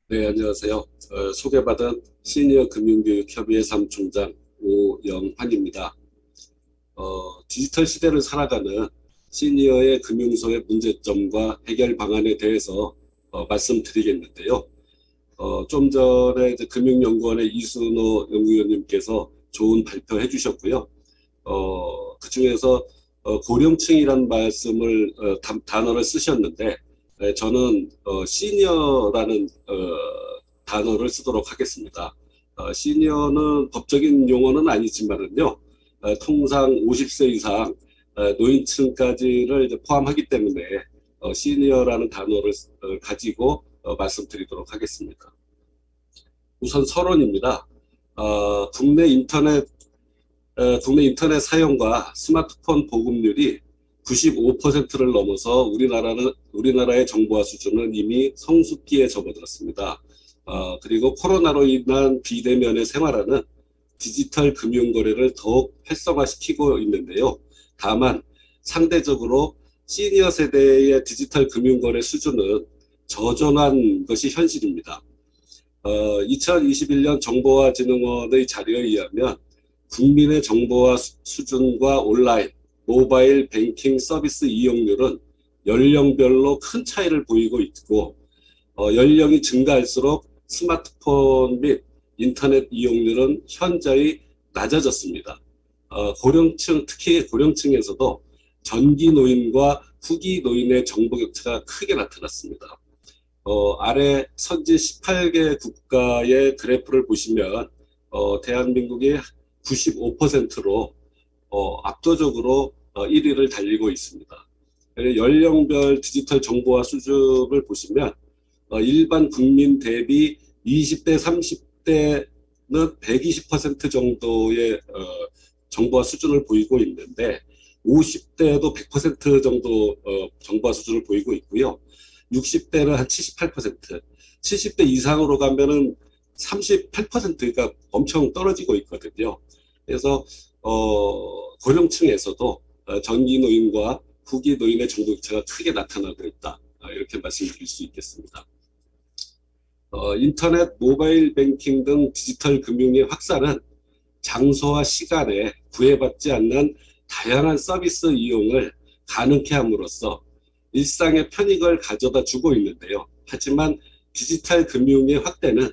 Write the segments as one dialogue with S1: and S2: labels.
S1: 네, 안녕하세요. 소개받은 시니어 금융교육협의회 사무총장 오영환입니다. 디지털 시대를 살아가는 시니어의 금융소의 문제점과 해결 방안에 대해서 말씀드리겠는데요. 좀 전에 이제 금융연구원의 이순호 연구위원님께서 좋은 발표해 주셨고요. 그중에서 고령층이란 말씀을 단어를 쓰셨는데 저는 시니어라는 단어를 쓰도록 하겠습니다. 시니어는 법적인 용어는 아니지만은요, 통상 50세 이상 노인층까지를 이제 포함하기 때문에 시니어라는 단어를 가지고 말씀드리도록 하겠습니다. 우선 서론입니다. 국내 인터넷 사용과 스마트폰 보급률이 95%를 넘어서 우리나라의 정보화 수준은 이미 성숙기에 접어들었습니다. 그리고 코로나로 인한 비대면의 생활화는 디지털 금융 거래를 더욱 활성화시키고 있는데요. 다만 상대적으로 시니어 세대의 디지털 금융 거래 수준은 저조한 것이 현실입니다. 2021년 정보화진흥원의 자료에 의하면 국민의 정보화 수준과 온라인, 모바일 뱅킹 서비스 이용률은 연령별로 큰 차이를 보이고 있고, 연령이 증가할수록 스마트폰 및 인터넷 이용률은 현저히 낮아졌습니다. 특히 고령층에서도 전기 노인과 후기 노인의 정보 격차가 크게 나타났습니다. 아래 선진 18개 국가의 그래프를 보시면 대한민국이 95%로 압도적으로 1위를 달리고 있습니다. 연령별 디지털 정보화 수준을 보시면 일반 국민 대비 20대, 30대는 120% 정도의 정보화 수준을 보이고 있는데 50대도 100% 정도 정보화 수준을 보이고 있고요. 60대는 한 78%, 70대 이상으로 가면은 38%가 엄청 떨어지고 있거든요. 그래서 고령층에서도 전기 노인과 후기 노인의 정도 격차가 크게 나타나고 있다. 이렇게 말씀드릴 수 있겠습니다. 인터넷, 모바일 뱅킹 등 디지털 금융의 확산은 장소와 시간에 구애받지 않는 다양한 서비스 이용을 가능케 함으로써 일상의 편익을 가져다 주고 있는데요. 하지만 디지털 금융의 확대는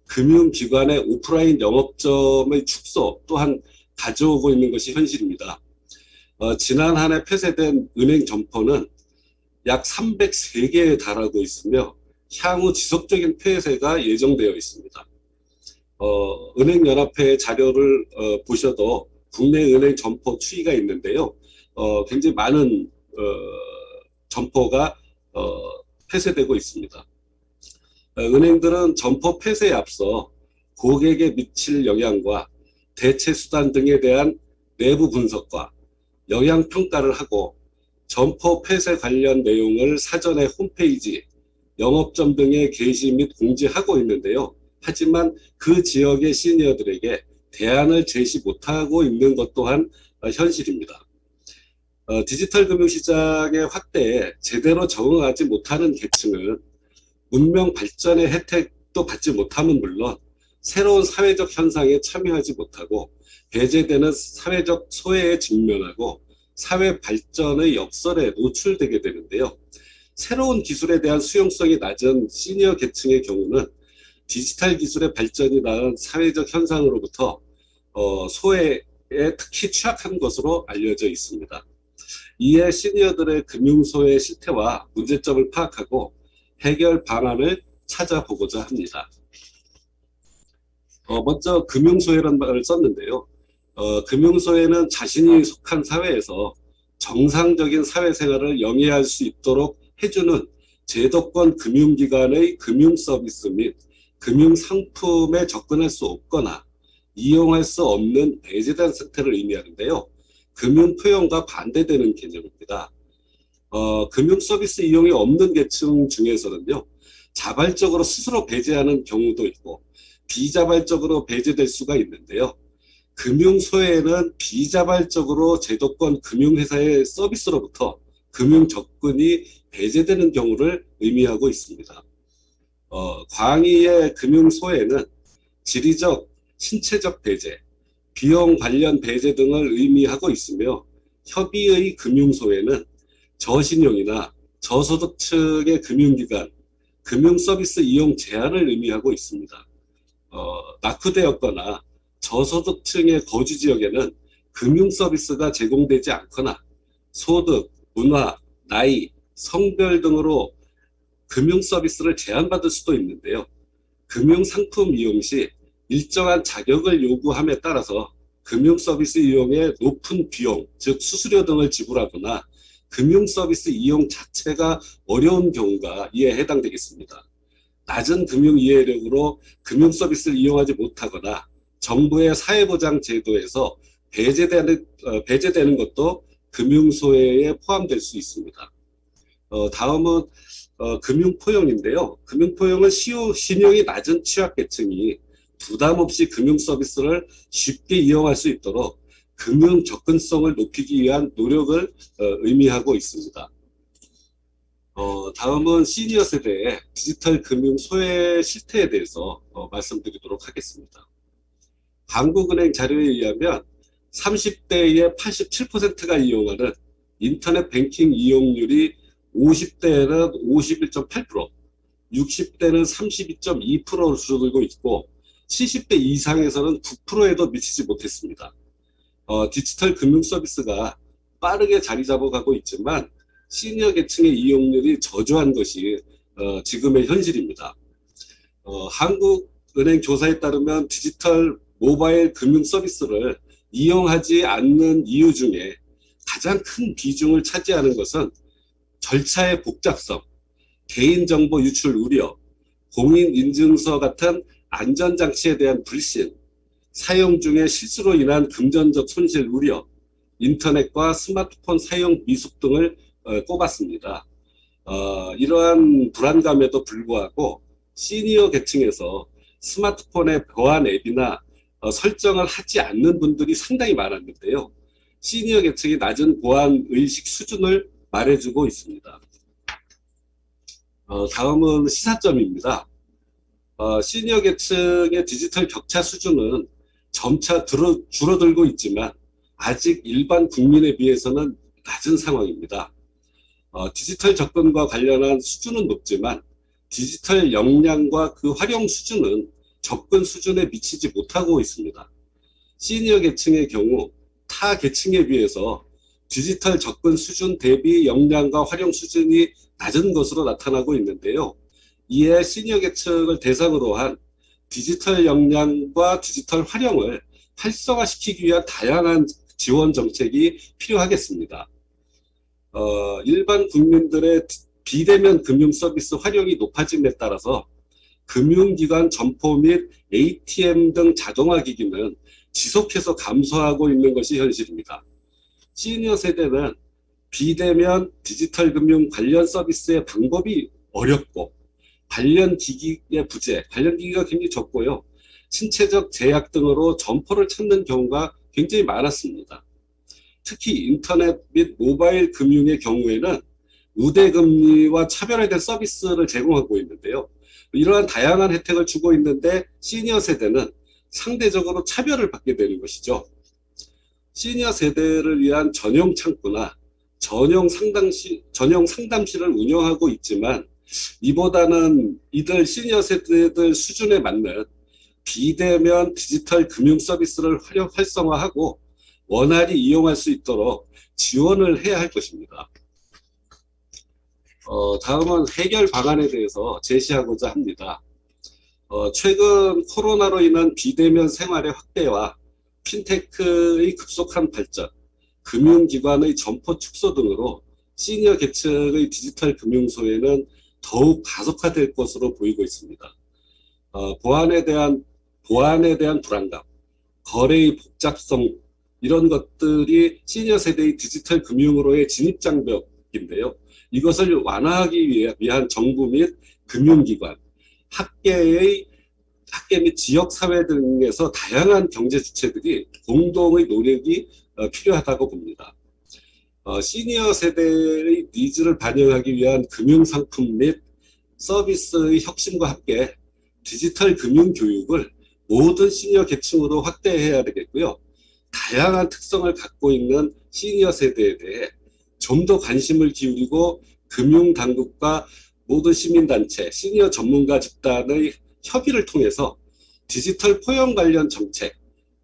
S1: 금융기관의 오프라인 영업점의 축소 또한 가져오고 있는 것이 현실입니다. 지난 한 해 폐쇄된 은행 점포는 약 303개에 달하고 있으며 향후 지속적인 폐쇄가 예정되어 있습니다. 은행연합회 자료를 보셔도 국내 은행 점포 추이가 있는데요. 굉장히 많은 점포가 폐쇄되고 있습니다. 은행들은 점포 폐쇄에 앞서 고객에 미칠 영향과 대체 수단 등에 대한 내부 분석과 영향 평가를 하고 점포 폐쇄 관련 내용을 사전에 홈페이지, 영업점 등에 게시 및 공지하고 있는데요. 하지만 그 지역의 시니어들에게 대안을 제시 못하고 있는 것 또한 현실입니다. 디지털 금융시장의 확대에 제대로 적응하지 못하는 계층은 문명 발전의 혜택도 받지 못함은 물론 새로운 사회적 현상에 참여하지 못하고 배제되는 사회적 소외에 직면하고 사회 발전의 역설에 노출되게 되는데요. 새로운 기술에 대한 수용성이 낮은 시니어 계층의 경우는 디지털 기술의 발전이 낳은 사회적 현상으로부터 소외에 특히 취약한 것으로 알려져 있습니다. 이에 시니어들의 금융소외 실태와 문제점을 파악하고 해결 방안을 찾아보고자 합니다. 먼저 금융소외라는 말을 썼는데요. 금융소외는 자신이 속한 사회에서 정상적인 사회생활을 영위할 수 있도록 해주는 제도권 금융기관의 금융서비스 및 금융상품에 접근할 수 없거나 이용할 수 없는 배제된 상태를 의미하는데요. 금융포용과 반대되는 개념입니다. 금융서비스 이용이 없는 계층 중에서는요. 자발적으로 스스로 배제하는 경우도 있고 비자발적으로 배제될 수가 있는데요. 금융소외는 비자발적으로 제도권 금융회사의 서비스로부터 금융 접근이 배제되는 경우를 의미하고 있습니다. 광의의 금융소외는 지리적, 신체적 배제, 비용 관련 배제 등을 의미하고 있으며 협의의 금융소외는 저신용이나 저소득층의 금융기관, 금융서비스 이용 제한을 의미하고 있습니다. 낙후되었거나 저소득층의 거주지역에는 금융서비스가 제공되지 않거나 소득, 문화, 나이, 성별 등으로 금융서비스를 제한받을 수도 있는데요. 금융상품 이용 시 일정한 자격을 요구함에 따라서 금융서비스 이용에 높은 비용, 즉 수수료 등을 지불하거나 금융서비스 이용 자체가 어려운 경우가 이에 해당되겠습니다. 낮은 금융 이해력으로 금융서비스를 이용하지 못하거나 정부의 사회보장 제도에서 배제되는 것도 금융소외에 포함될 수 있습니다. 다음은 금융포용인데요. 금융포용은 신용이 낮은 취약계층이 부담 없이 금융서비스를 쉽게 이용할 수 있도록 금융 접근성을 높이기 위한 노력을 의미하고 있습니다. 다음은 시니어 세대의 디지털 금융 소외 실태에 대해서 말씀드리도록 하겠습니다. 한국은행 자료에 의하면 30대의 87%가 이용하는 인터넷 뱅킹 이용률이 50대는 51.8%, 60대는 32.2%로 줄어들고 있고 70대 이상에서는 9%에도 미치지 못했습니다. 디지털 금융 서비스가 빠르게 자리 잡아가고 있지만 시니어 계층의 이용률이 저조한 것이 지금의 현실입니다. 한국은행 조사에 따르면 디지털 모바일 금융 서비스를 이용하지 않는 이유 중에 가장 큰 비중을 차지하는 것은 절차의 복잡성, 개인정보 유출 우려, 공인인증서 같은 안전장치에 대한 불신, 사용 중에 실수로 인한 금전적 손실 우려, 인터넷과 스마트폰 사용 미숙 등을 꼽았습니다. 이러한 불안감에도 불구하고 시니어 계층에서 스마트폰의 보안 앱이나 설정을 하지 않는 분들이 상당히 많았는데요. 시니어 계층이 낮은 보안 의식 수준을 말해주고 있습니다. 다음은 시사점입니다. 시니어 계층의 디지털 격차 수준은 점차 줄어들고 있지만 아직 일반 국민에 비해서는 낮은 상황입니다. 디지털 접근과 관련한 수준은 높지만 디지털 역량과 그 활용 수준은 접근 수준에 미치지 못하고 있습니다. 시니어 계층의 경우 타 계층에 비해서 디지털 접근 수준 대비 역량과 활용 수준이 낮은 것으로 나타나고 있는데요. 이에 시니어 계층을 대상으로 한 디지털 역량과 디지털 활용을 활성화시키기 위한 다양한 지원 정책이 필요하겠습니다. 일반 국민들의 비대면 금융 서비스 활용이 높아짐에 따라서 금융기관 점포 및 ATM 등 자동화 기기는 지속해서 감소하고 있는 것이 현실입니다. 시니어 세대는 비대면 디지털 금융 관련 서비스의 방법이 어렵고 관련 기기의 부재, 관련 기기가 굉장히 적고요. 신체적 제약 등으로 점포를 찾는 경우가 굉장히 많았습니다. 특히 인터넷 및 모바일 금융의 경우에는 우대금리와 차별화된 서비스를 제공하고 있는데요. 이러한 다양한 혜택을 주고 있는데 시니어 세대는 상대적으로 차별을 받게 되는 것이죠. 시니어 세대를 위한 전용 창구나 전용 상담실을 운영하고 있지만 이보다는 이들 시니어 세대들 수준에 맞는 비대면 디지털 금융 서비스를 활성화하고 원활히 이용할 수 있도록 지원을 해야 할 것입니다. 다음은 해결 방안에 대해서 제시하고자 합니다. 최근 코로나로 인한 비대면 생활의 확대와 핀테크의 급속한 발전, 금융기관의 점포 축소 등으로 시니어 계층의 디지털 금융 소외는 더욱 가속화될 것으로 보이고 있습니다. 보안에 대한 불안감, 거래의 복잡성 이런 것들이 시니어 세대의 디지털 금융으로의 진입장벽인데요. 이것을 완화하기 위한 정부 및 금융기관, 학계 및 지역사회 등에서 다양한 경제 주체들이 공동의 노력이 필요하다고 봅니다. 시니어 세대의 니즈를 반영하기 위한 금융상품 및 서비스의 혁신과 함께 디지털 금융 교육을 모든 시니어 계층으로 확대해야 되겠고요. 다양한 특성을 갖고 있는 시니어 세대에 대해 좀 더 관심을 기울이고 금융당국과 모든 시민단체, 시니어 전문가 집단의 협의를 통해서 디지털 포용 관련 정책,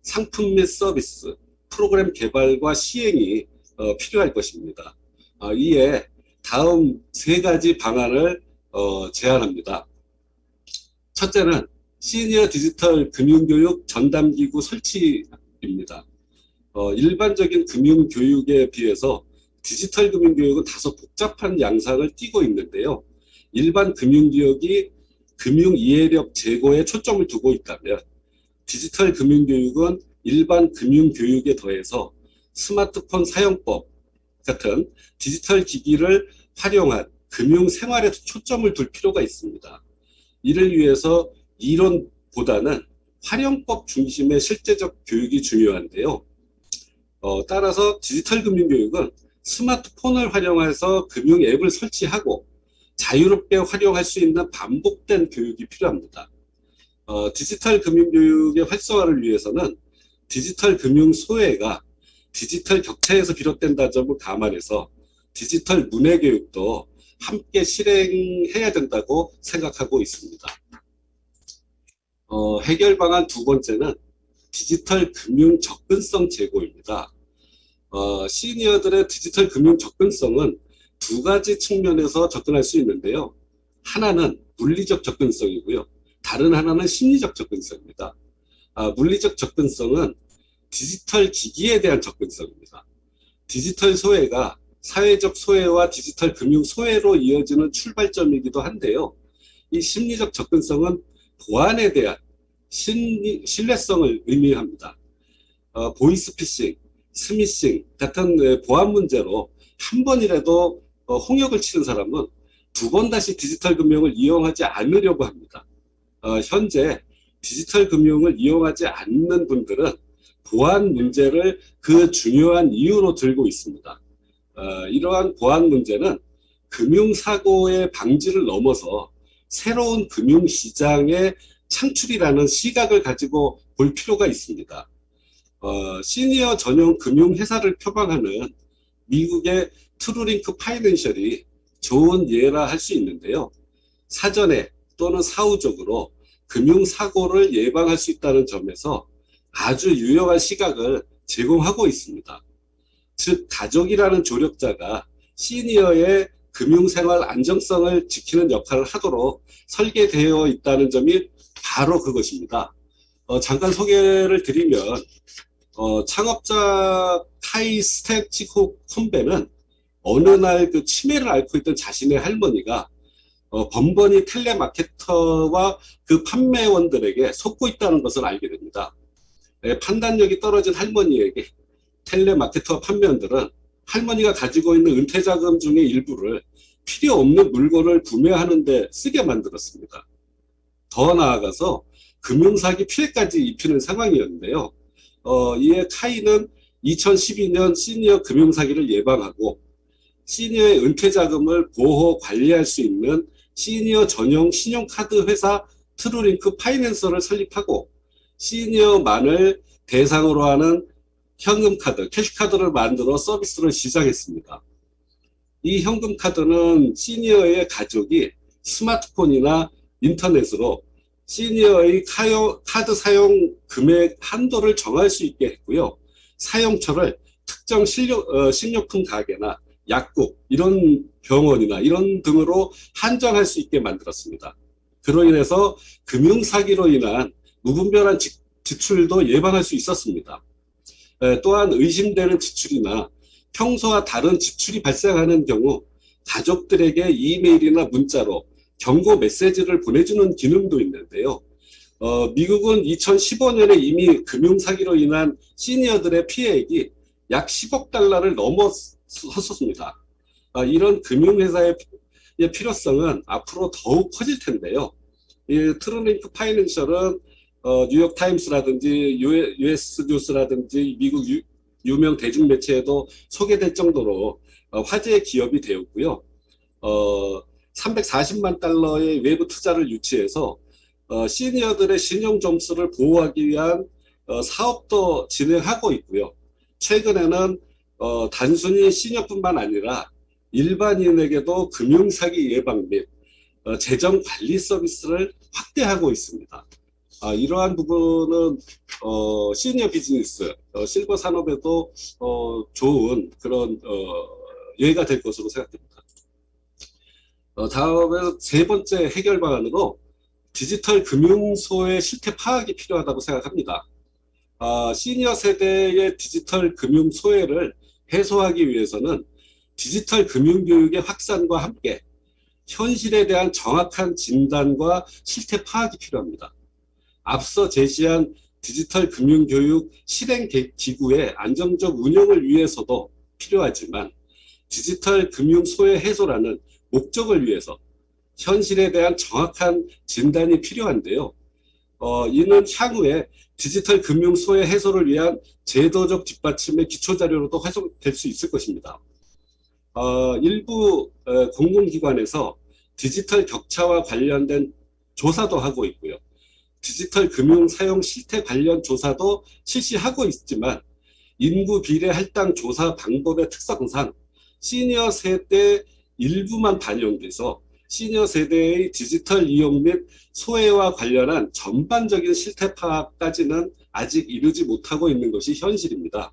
S1: 상품 및 서비스, 프로그램 개발과 시행이 필요할 것입니다. 이에 다음 세 가지 방안을 제안합니다. 첫째는 시니어 디지털 금융교육 전담기구 설치입니다. 일반적인 금융교육에 비해서 디지털 금융교육은 다소 복잡한 양상을 띠고 있는데요. 일반 금융교육이 금융 이해력 제고에 초점을 두고 있다면 디지털 금융교육은 일반 금융교육에 더해서 스마트폰 사용법 같은 디지털 기기를 활용한 금융생활에 초점을 둘 필요가 있습니다. 이를 위해서 이론보다는 활용법 중심의 실제적 교육이 중요한데요. 따라서 디지털 금융교육은 스마트폰을 활용해서 금융 앱을 설치하고 자유롭게 활용할 수 있는 반복된 교육이 필요합니다. 디지털 금융교육의 활성화를 위해서는 디지털 금융 소외가 디지털 격차에서 비롯된다는 점을 감안해서 디지털 문해 교육도 함께 실행해야 된다고 생각하고 있습니다. 해결 방안 두 번째는 디지털 금융 접근성 제고입니다. 시니어들의 디지털 금융 접근성은 두 가지 측면에서 접근할 수 있는데요. 하나는 물리적 접근성이고요. 다른 하나는 심리적 접근성입니다. 물리적 접근성은 디지털 기기에 대한 접근성입니다. 디지털 소외가 사회적 소외와 디지털 금융 소외로 이어지는 출발점이기도 한데요. 이 심리적 접근성은 보안에 대한 신뢰성을 의미합니다. 보이스피싱, 스미싱 같은 보안 문제로 한 번이라도 홍역을 치는 사람은 두 번 다시 디지털 금융을 이용하지 않으려고 합니다. 현재 디지털 금융을 이용하지 않는 분들은 보안 문제를 그 중요한 이유로 들고 있습니다. 이러한 보안 문제는 금융사고의 방지를 넘어서 새로운 금융시장의 창출이라는 시각을 가지고 볼 필요가 있습니다. 시니어 전용 금융회사를 표방하는 미국의 트루링크 파이낸셜이 좋은 예라 할 수 있는데요. 사전에 또는 사후적으로 금융사고를 예방할 수 있다는 점에서 아주 유용한 시각을 제공하고 있습니다. 즉 가족이라는 조력자가 시니어의 금융생활 안정성을 지키는 역할을 하도록 설계되어 있다는 점이 바로 그것입니다. 잠깐 소개를 드리면 창업자 카이 스태치코 콤베는 어느 날 그 치매를 앓고 있던 자신의 할머니가 번번이 텔레마케터와 그 판매원들에게 속고 있다는 것을 알게 됩니다. 판단력이 떨어진 할머니에게 텔레마케터 판매원들은 할머니가 가지고 있는 은퇴자금 중의 일부를 필요 없는 물건을 구매하는 데 쓰게 만들었습니다. 더 나아가서 금융사기 피해까지 입히는 상황이었는데요. 이에 카이는 2012년 시니어 금융사기를 예방하고 시니어의 은퇴자금을 보호 관리할 수 있는 시니어 전용 신용카드 회사 트루링크 파이낸서를 설립하고 시니어만을 대상으로 하는 현금카드, 캐시카드를 만들어 서비스를 시작했습니다. 이 현금카드는 시니어의 가족이 스마트폰이나 인터넷으로 시니어의 카드 사용 금액 한도를 정할 수 있게 했고요. 사용처를 특정 식료품 가게나 약국, 이런 병원이나 이런 등으로 한정할 수 있게 만들었습니다. 그로 인해서 금융사기로 인한 무분별한 지출도 예방할 수 있었습니다. 또한 의심되는 지출이나 평소와 다른 지출이 발생하는 경우 가족들에게 이메일이나 문자로 경고 메시지를 보내주는 기능도 있는데요. 미국은 2015년에 이미 금융사기로 인한 시니어들의 피해액이 약 10억 달러를 넘어섰습니다. 이런 금융회사의 필요성은 앞으로 더욱 커질 텐데요. 이 트루링크 파이낸셜은 뉴욕타임스라든지 US 뉴스라든지 미국 유명 대중매체에도 소개될 정도로 화제의 기업이 되었고요. 340만 달러의 외부 투자를 유치해서 시니어들의 신용 점수를 보호하기 위한 사업도 진행하고 있고요. 최근에는 단순히 시니어뿐만 아니라 일반인에게도 금융사기 예방 및 재정 관리 서비스를 확대하고 있습니다. 이러한 부분은 시니어 비즈니스, 실버 산업에도 좋은 그런 예가 될 것으로 생각됩니다. 다음에 세 번째 해결 방안으로 디지털 금융소의 실태 파악이 필요하다고 생각합니다. 시니어 세대의 디지털 금융 소외를 해소하기 위해서는 디지털 금융 교육의 확산과 함께 현실에 대한 정확한 진단과 실태 파악이 필요합니다. 앞서 제시한 디지털 금융 교육 실행 기구의 안정적 운영을 위해서도 필요하지만 디지털 금융 소외 해소라는 목적을 위해서 현실에 대한 정확한 진단이 필요한데요. 이는 향후에 디지털 금융 소외 해소를 위한 제도적 뒷받침의 기초자료로도 활용될 수 있을 것입니다. 일부 공공기관에서 디지털 격차와 관련된 조사도 하고 있고요. 디지털 금융 사용 실태 관련 조사도 실시하고 있지만 인구 비례 할당 조사 방법의 특성상 시니어 세대 일부만 반영돼서 시니어 세대의 디지털 이용 및 소외와 관련한 전반적인 실태 파악까지는 아직 이르지 못하고 있는 것이 현실입니다.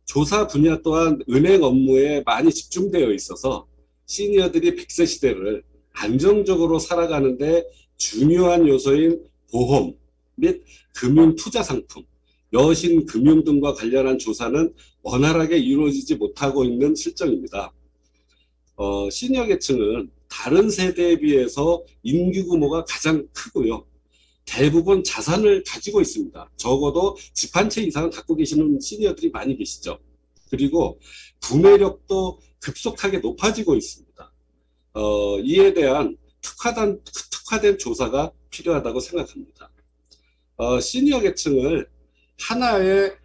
S1: 조사 분야 또한 은행 업무에 많이 집중되어 있어서 시니어들이 100세 시대를 안정적으로 살아가는 데 중요한 요소인 보험 및 금융 투자 상품, 여신 금융 등과 관련한 조사는 원활하게 이루어지지 못하고 있는 실정입니다. 시니어 계층은 다른 세대에 비해서 인구 규모가 가장 크고요. 대부분 자산을 가지고 있습니다. 적어도 집 한 채 이상은 갖고 계시는 시니어들이 많이 계시죠. 그리고 구매력도 급속하게 높아지고 있습니다. 이에 대한 특화된 조사가 필요하다고 생각합니다. 시니어 계층을 하나의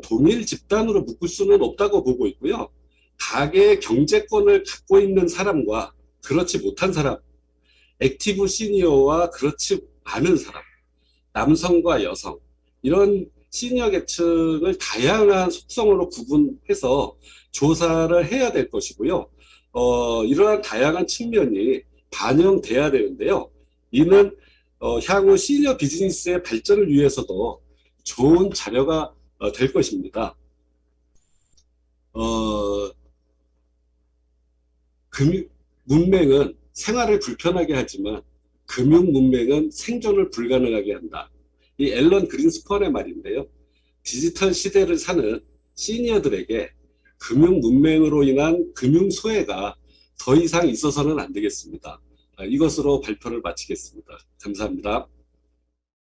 S1: 동일 집단으로 묶을 수는 없다고 보고 있고요. 가계의 경제권을 갖고 있는 사람과 그렇지 못한 사람, 액티브 시니어와 그렇지 않은 사람, 남성과 여성, 이런 시니어 계층을 다양한 속성으로 구분해서 조사를 해야 될 것이고요. 이러한 다양한 측면이 반영돼야 되는데요. 이는 향후 시니어 비즈니스의 발전을 위해서도 좋은 자료가 될 것입니다. 문맹은 생활을 불편하게 하지만 금융 문맹은 생존을 불가능하게 한다. 이 앨런 그린스펀의 말인데요. 디지털 시대를 사는 시니어들에게 금융 문맹으로 인한 금융 소외가 더 이상 있어서는 안 되겠습니다. 이것으로 발표를 마치겠습니다. 감사합니다.